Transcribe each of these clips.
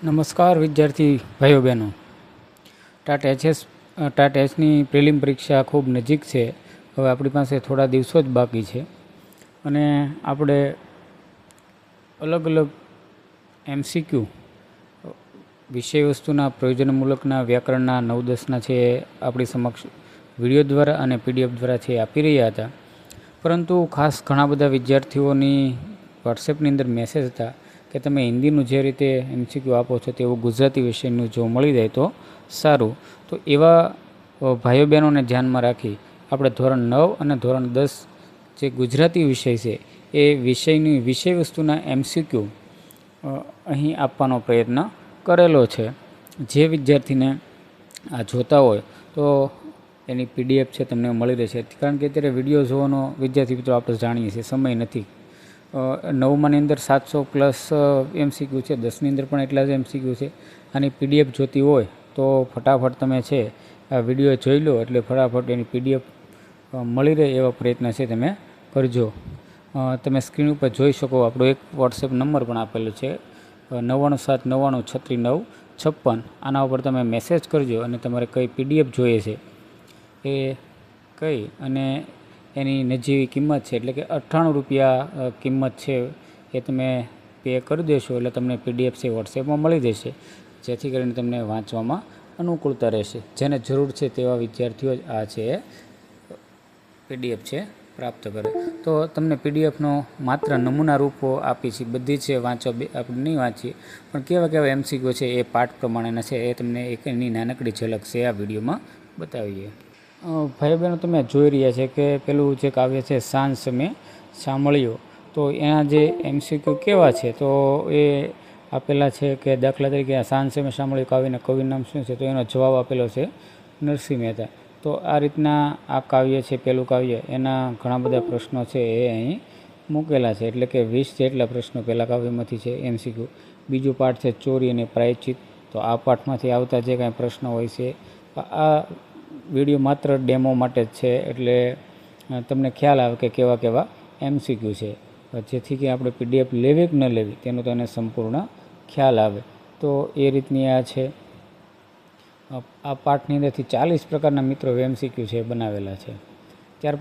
નમસ્કાર વિદ્યાર્થી ભાઈઓ બહેનો. ટાટ એચની પ્રિલિમ પરીક્ષા ખૂબ નજીક છે. હવે આપણી પાસે થોડા દિવસો જ બાકી છે અને આપણે અલગ અલગ MCQ વિષય વસ્તુના પ્રયોજનમૂલકના વ્યાકરણના 9-10ના છે આપણી સમક્ષ વિડીયો દ્વારા અને PDF દ્વારા છે આપી રહ્યા હતા. પરંતુ ખાસ ઘણા બધા વિદ્યાર્થીઓની વોટ્સએપની અંદર મેસેજ હતા કે તમે હિન્દીનું જે રીતે MCQ આપો છો તેવું ગુજરાતી વિષયનું જો મળી જાય તો સારું. તો એવા ભાઈઓ બહેનોને ધ્યાનમાં રાખી આપણે ધોરણ 9 અને ધોરણ 10 જે ગુજરાતી વિષય છે એ વિષયની વિષય વસ્તુના MCQ અહીં આપવાનો પ્રયત્ન કરેલો છે. જે વિદ્યાર્થીને આ જોતા હોય તો એની PDF છે તમને મળી રહેશે, કારણ કે અત્યારે વિડીયો જોવાનો વિદ્યાર્થી મિત્રો આપણે જાણીએ છીએ સમય નથી. 9માની અંદર 700+ MCQ છે, 10ની અંદર પણ એટલા જ MCQ છે. આની PDF જોતી હોય તો ફટાફટ તમે છે આ વિડીયો જોઈ લો એટલે ફટાફટ એની PDF મળી રહે એવા પ્રયત્ન છે તમે કરજો. તમે સ્ક્રીન ઉપર જોઈ શકો આપણો એક વોટ્સએપ નંબર પણ આપેલો છે 9799633956. આના ઉપર તમે મેસેજ કરજો અને તમારે કઈ PDF જોઈએ છે એ કઈ અને એની નજીવી કિંમત છે એટલે કે 98 રૂપિયા કિંમત છે એ તમે પે કરી દેશો એટલે તમને PDF છે વોટ્સએપમાં મળી જશે, જેથી કરીને તમને વાંચવામાં અનુકૂળતા રહેશે. જેને જરૂર છે તેવા વિદ્યાર્થીઓ જ આ છે PDF છે પ્રાપ્ત કરે. તો તમને PDFનો માત્ર નમૂના રૂપો આપી છે, બધી છે વાંચો આપણે નહીં વાંચીએ, પણ કેવા કેવા MCQ છે એ પાઠ પ્રમાણેના છે એ તમને એક એની નાનકડી ઝલક છે આ વિડીયોમાં બતાવીએ. ભાઈ બહેનો તમે જોઈ રહ્યા છે કે પેલું જે કાવ્ય છે સાંજ સમય સાંભળ્યો, તો એના જે MCQ કેવા છે તો એ આપેલા છે કે દાખલા તરીકે સાંજ સમય સાંભળ્યો કાવ્યના કવિનું નામ શું છે, તો એનો જવાબ આપેલો છે નરસિંહ મહેતા. તો આ રીતના આ કાવ્ય છે પેલું કાવ્ય એના ઘણા બધા પ્રશ્નો છે એ અહીં મૂકેલા છે, એટલે કે 20 જેટલા પ્રશ્નો પહેલાં કાવ્યમાંથી છે MCQ. બીજું પાઠ છે ચોરી અને પ્રાયશ્ચિત, તો આ પાઠમાંથી આવતા જે કાંઈ પ્રશ્નો હોય છે આ વિડીયો માત્ર ડેમો માટે જ છે, એટલે તમને ખ્યાલ આવે કે કેવા કેવા MCQ છે, જેથી કે આપણે PDF લેવી કે ન લેવી તેનો તો એને સંપૂર્ણ ખ્યાલ આવે. તો એ રીતની આ છે. આ પાઠની અંદરથી 40 પ્રકારના મિત્રો MCQ છે બનાવેલા છે. ત્યાર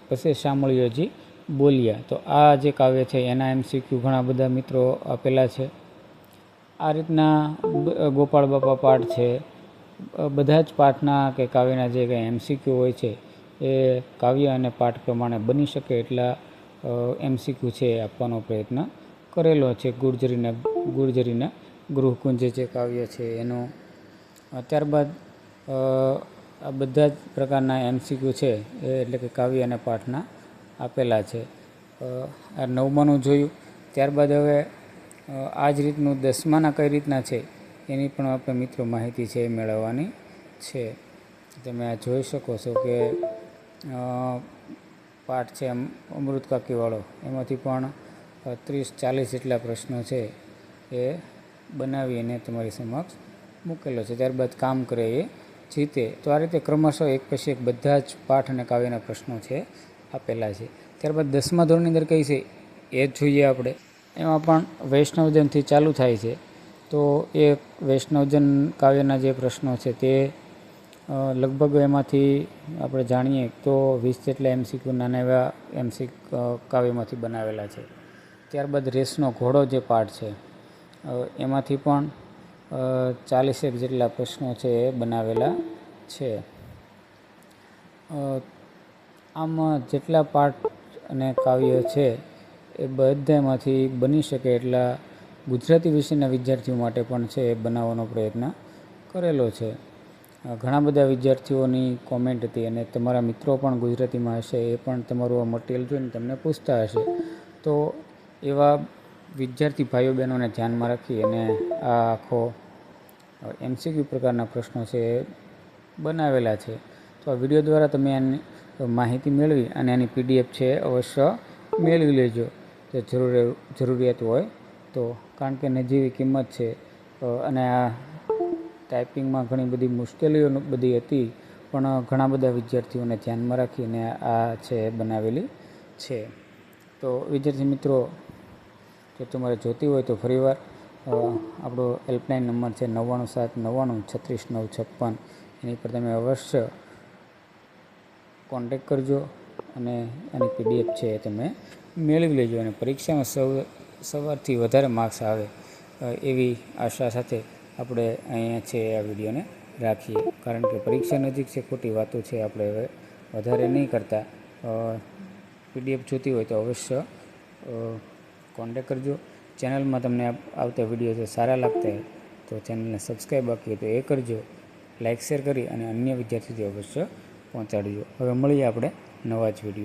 પછી સાંભળ્યોજી બોલ્યા, તો આ જે કાવ્ય છે એના MCQ ઘણા બધા મિત્રો આપેલા છે. આ રીતના ગોપાળ બાપા પાઠ છે, બધા જ પાઠના કે કાવ્યના જે કંઈ MCQ હોય છે એ કાવ્ય અને પાઠ પ્રમાણે બની શકે એટલા MCQ છે આપવાનો પ્રયત્ન કરેલો છે. ગુર્જરીના ગૃહકુંજ જે કાવ્ય છે એનો. ત્યારબાદ આ બધા જ પ્રકારના MCQ છે એટલે કે કાવ્ય અને પાઠના આપેલા છે. આ 9માનું જોયું. ત્યારબાદ હવે આ જ રીતનું 10માના કઈ રીતના છે એની પણ આપણે મિત્રો માહિતી છે એ મેળવવાની છે. તમે આ જોઈ શકો છો કે પાઠ છે અમૃત કાકીવાળો, એમાંથી પણ 30-40 જેટલા પ્રશ્નો છે એ બનાવી અને તમારી સમક્ષ મૂકેલો છે. ત્યારબાદ કામ કરે એ જીતે. તો આ રીતે ક્રમશઃ એક પછી એક બધા જ પાઠ અને કાવ્યના પ્રશ્નો છે આપેલા છે. ત્યારબાદ 10મા ધોરણની અંદર કઈ છે એ જ જોઈએ આપણે. એમાં પણ વૈષ્ણવજનથી ચાલુ થાય છે, તો એ વૈષ્ણવજન કાવ્યના જે પ્રશ્નો છે તે લગભગ એમાંથી આપણે જાણીએ તો 20 જેટલા MCQ નાના એવા MCQ કાવ્યમાંથી બનાવેલા છે. ત્યારબાદ રેસનો ઘોડો જે પાઠ છે એમાંથી પણ 40 જેટલા પ્રશ્નો છે એ બનાવેલા છે. આમ જેટલા પાઠ અને કાવ્ય છે એ બધામાંથી બની શકે એટલા ગુજરાતી વિષયના વિદ્યાર્થીઓ માટે પણ છે એ બનાવવાનો પ્રયત્ન કરેલો છે. ઘણા બધા વિદ્યાર્થીઓની કોમેન્ટ હતી અને તમારા મિત્રો પણ ગુજરાતીમાં હશે, એ પણ તમારું આ મટીરિયલ જોઈને તમને પૂછતા હશે. તો એવા વિદ્યાર્થી ભાઈઓ બહેનોને ધ્યાનમાં રાખી અને આ આખો MCQ પ્રકારના પ્રશ્નો છે એ બનાવેલા છે. તો આ વિડીયો દ્વારા તમે આની માહિતી મેળવી અને આની PDF છે અવશ્ય મેળવી લેજો જો જરૂરિયાત હોય તો, કારણ કે નજીવી કિંમત છે અને આ ટાઈપિંગમાં ઘણી બધી મુશ્કેલીઓ બધી હતી, પણ ઘણા બધા વિદ્યાર્થીઓને ધ્યાનમાં રાખીને આ છે બનાવેલી છે. તો વિદ્યાર્થી મિત્રો જો તમારે જોતી હોય તો ફરીવાર આપણો હેલ્પલાઇન નંબર છે 9979963956. એની પર તમે અવશ્ય કોન્ટેક કરજો અને એની PDF છે એ તમે મેળવી લેજો. અને પરીક્ષામાં સવારથી વધારે માર્ક્સ આવે એવી આશા સાથે આપણે અહીંયા છે આ વિડીયોને રાખીએ. કારણ કે પરીક્ષા નજીક છે, ખોટી વાતો છે આપણે હવે વધારે નહીં કરતા. PDF જોતી હોય તો અવશ્ય કોન્ટેક કરજો. ચેનલમાં તમને આવતા વિડીયો જો સારા લાગતા હોય તો ચેનલને સબસ્ક્રાઈબ બાકી હોય તો એ કરજો. લાઇક શેર કરી અને અન્ય વિદ્યાર્થીઓ અવશ્ય પહોંચાડજો. હવે મળીએ આપણે નવા જ વિડીયો.